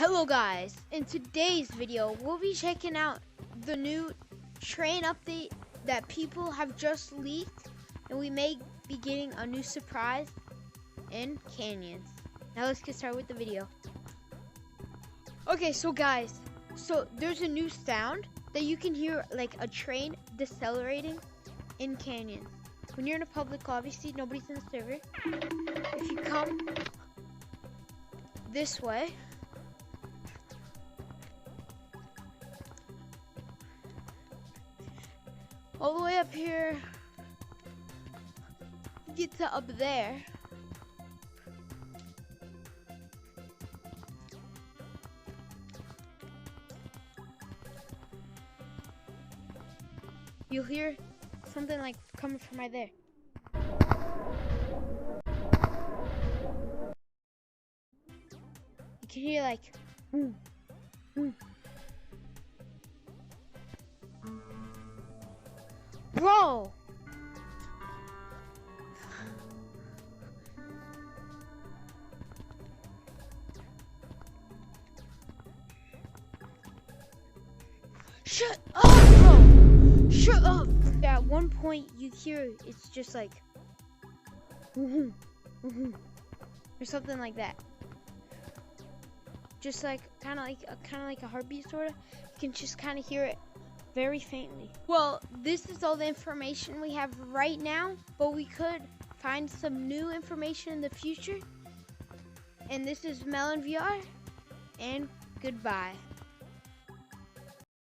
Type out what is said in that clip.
Hello guys, in today's video we'll be checking out the new train update that people have just leaked, and we may be getting a new surprise in Canyons. Now let's get started with the video. Okay, so guys, there's a new sound that you can hear, like a train decelerating in Canyons. When you're in a public, obviously nobody's in the server. If you come this way, all the way up here, you get to up there. You'll hear something like coming from right there. You can hear like, Bro! Shut up, bro! Shut up! At one point you hear it's just like or something like that. Just like kind of like a heartbeat sort of. You can just kind of hear it very faintly. Well, this is all the information we have right now, but we could find some new information in the future. And this is Melon VR, and goodbye.